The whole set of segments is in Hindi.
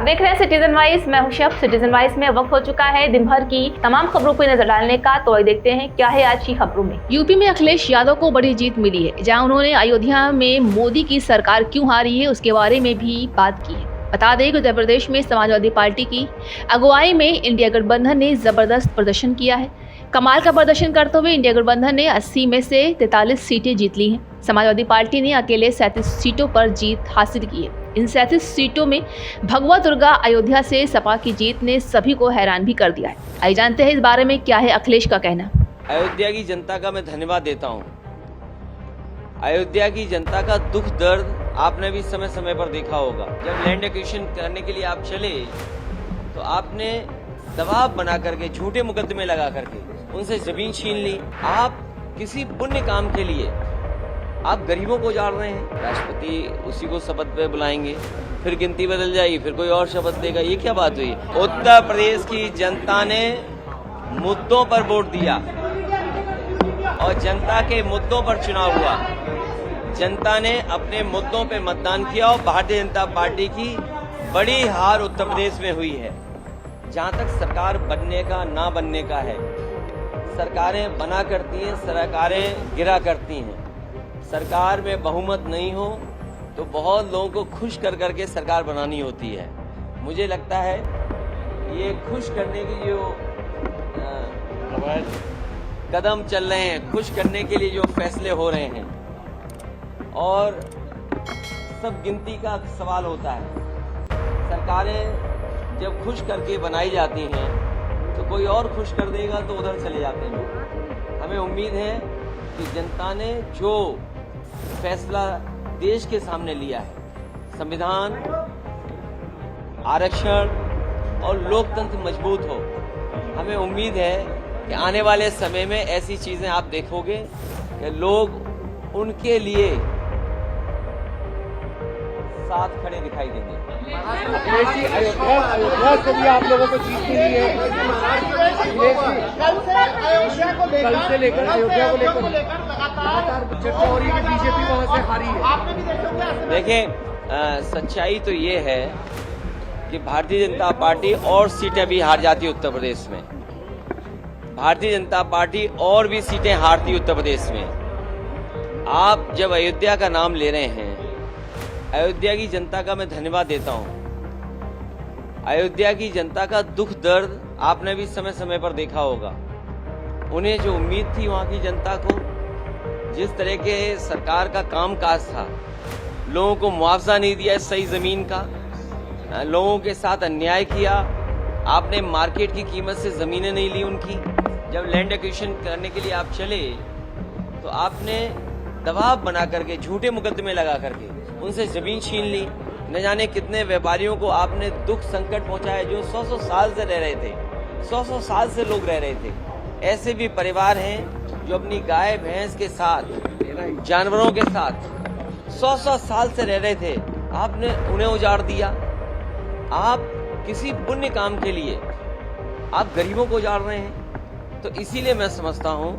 आप देख रहे हैं सिटीजन वाइज। मैं हूं शब। सिटीजन वाइज में वक्त हो चुका है दिन भर की तमाम खबरों पर नजर डालने का, तो आइए देखते हैं क्या है आज की खबरों में। यूपी में अखिलेश यादव को बड़ी जीत मिली है, जहां उन्होंने अयोध्या में मोदी की सरकार क्यों हारी है उसके बारे में भी बात की है। बता दें कि उत्तर प्रदेश में समाजवादी पार्टी की अगुवाई में इंडिया गठबंधन ने जबरदस्त प्रदर्शन किया है। कमाल का प्रदर्शन करते हुए इंडिया गठबंधन ने 80 में से 43 सीटें जीत ली हैं। समाजवादी पार्टी ने अकेले 37 सीटों पर जीत हासिल की है। इन 37 सीटों में भगवा दुर्गा अयोध्या से सपा की जीत ने सभी को हैरान भी कर दिया है। आइए जानते हैं इस बारे में क्या है अखिलेश का कहना। अयोध्या की जनता का मैं धन्यवाद देता हूँ। अयोध्या की जनता का दुख दर्द आपने भी समय समय पर देखा होगा। जब लैंड एक्विजिशन करने के लिए आप चले तो आपने दबाव बना करके, झूठे मुकदमे लगा करके उनसे जमीन छीन ली। आप किसी पुण्य काम के लिए आप गरीबों को उजाड़ रहे हैं। राष्ट्रपति उसी को शपथ पे बुलाएंगे, फिर गिनती बदल जाएगी, फिर कोई और शपथ देगा। ये क्या बात हुई? उत्तर प्रदेश की जनता ने मुद्दों पर वोट दिया और जनता के मुद्दों पर चुनाव हुआ। जनता ने अपने मुद्दों पे मतदान किया और भारतीय जनता पार्टी की बड़ी हार उत्तर प्रदेश में हुई है। जहां तक सरकार बनने का ना बनने का है, सरकारें बना करती हैं, सरकारें गिरा करती हैं। सरकार में बहुमत नहीं हो तो बहुत लोगों को खुश कर करके सरकार बनानी होती है। मुझे लगता है ये खुश करने की जो कदम चल रहे हैं, खुश करने के लिए जो फैसले हो रहे हैं, और सब गिनती का सवाल होता है। सरकारें जब खुश करके बनाई जाती हैं तो कोई और खुश कर देगा तो उधर चले जाते हैं लोग। हमें उम्मीद है कि जनता ने जो फैसला देश के सामने लिया है, संविधान, आरक्षण और लोकतंत्र मजबूत हो, हमें उम्मीद है कि आने वाले समय में ऐसी चीजें आप देखोगे कि लोग उनके लिए साथ खड़े दिखाई देंगे। अयोध्या से भी आप लोगों को जीत मिली है। कल से लेकर अयोध्या को लेकर लगातार चर्चा हो रही है कि बीजेपी वहां से हारी है। देखें, सच्चाई तो ये है कि भारतीय जनता पार्टी और सीटें भी हार जाती है उत्तर प्रदेश में। भारतीय जनता पार्टी और भी सीटें हारती उत्तर प्रदेश में। आप जब अयोध्या का नाम ले रहे हैं, अयोध्या की जनता का मैं धन्यवाद देता हूं। अयोध्या की जनता का दुख दर्द आपने भी समय समय पर देखा होगा। उन्हें जो उम्मीद थी वहां की जनता को, जिस तरह के सरकार का कामकाज था, लोगों को मुआवजा नहीं दिया सही जमीन का, लोगों के साथ अन्याय किया, आपने मार्केट की कीमत से जमीनें नहीं ली उनकी। जब लैंड एक्विजिशन करने के लिए आप चले तो आपने दबाव बना करके, झूठे मुकदमे लगा करके उनसे जमीन छीन ली। न जाने कितने व्यापारियों को आपने दुख संकट पहुंचाया जो 100-100 साल से रह रहे थे, 100-100 साल से लोग रह रहे थे। ऐसे भी परिवार हैं जो अपनी गाय भैंस के साथ, जानवरों के साथ 100-100 साल से रह रहे थे, आपने उन्हें उजाड़ दिया। आप किसी पुण्य काम के लिए आप गरीबों को उजाड़ रहे हैं। तो इसीलिए मैं समझता हूं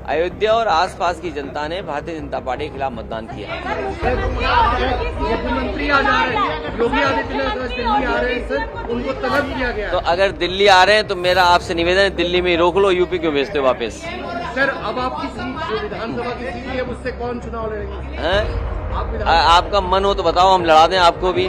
अयोध्या और आसपास की जनता ने भारतीय जनता पार्टी के खिलाफ मतदान किया। मुख्यमंत्री आ जा रहे हैं, योगी आदित्यनाथ दिल्ली आ रहे हैं सर, उनको तलब किया गया। तो अगर दिल्ली आ रहे हैं तो मेरा आपसे निवेदन है, दिल्ली में रोक लो, यूपी क्यों भेजते हो वापस? सर अब आपकी सीट जो विधानसभा की सीट है उससे कौन चुनाव लड़ेंगे? हैं? आपका मन हो तो बताओ, हम लड़ा दें आपको भी।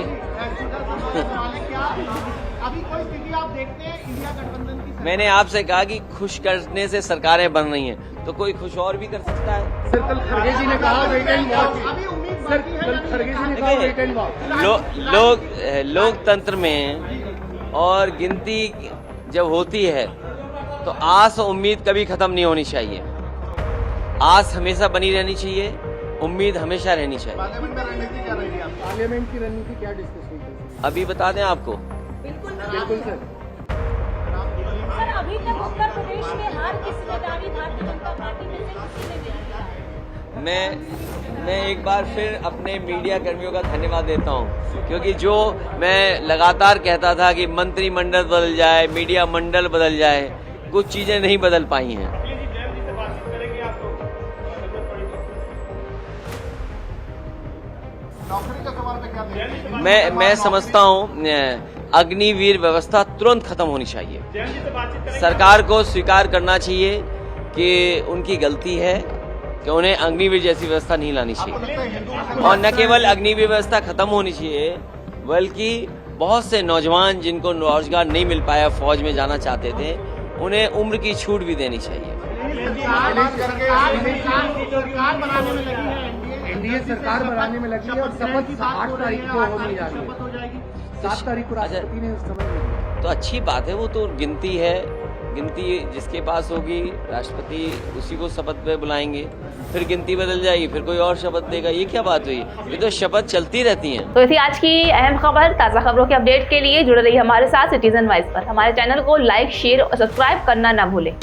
अभी कोई स्थिति आप देखते हैं इंडिया गठबंधन की? मैंने आपसे कहा कि खुश करने से सरकारें बन रही हैं, तो कोई खुश और भी कर सकता है। सर कल खड़गे जी ने कहा वेट एंड वॉच। सर कल खड़गे जी ने कहा वेट एंड वॉच। लोकतंत्र में और गिनती जब होती है तो आस और उम्मीद कभी खत्म नहीं होनी चाहिए। आस हमेशा बनी रहनी चाहिए, उम्मीद हमेशा रहनी चाहिए। पार्लियामेंट की रणनीति क्या डिस्कस हुई? अभी बता दें आपको। बिल्कुल सर। अभी तक उत्तर प्रदेश में हार किसने डाली? भारतीय जनता पार्टी में से किसी ने नहीं डाली? मैं एक बार फिर अपने मीडिया कर्मियों का धन्यवाद देता हूं, क्योंकि जो मैं लगातार कहता था कि मंत्रिमंडल बदल जाए, मीडिया मंडल बदल जाए, कुछ चीजें नहीं बदल पाई हैं। नौकरी का सवाल पे क्या? मैं समझता हूँ अग्निवीर व्यवस्था तुरंत खत्म होनी चाहिए। सरकार को स्वीकार करना चाहिए कि उनकी गलती है कि उन्हें अग्निवीर जैसी व्यवस्था नहीं लानी चाहिए, और न केवल अग्निवीर व्यवस्था खत्म होनी चाहिए बल्कि बहुत से नौजवान जिनको रोजगार नहीं मिल पाया, फौज में जाना चाहते थे, उन्हें उम्र की छूट भी देनी चाहिए। एनडीए सरकार बनाने में लगी है और शपथ 8 तारीख को होने जा रही है, 7 तारीख को राष्ट्रपति ने समझ। तो अच्छी बात है, वो तो गिनती है, गिनती जिसके पास होगी राष्ट्रपति उसी को शपथ पे बुलाएंगे, फिर गिनती बदल जाएगी, फिर कोई और शपथ देगा। ये क्या बात हुई? ये तो शपथ चलती रहती हैं। तो इसी आज की अहम खबर, ताज़ा खबरों के अपडेट के लिए जुड़े रहिए हमारे साथ सिटीजन वाइज पर। हमारे चैनल को लाइक, शेयर और सब्सक्राइब करना ना भूलें।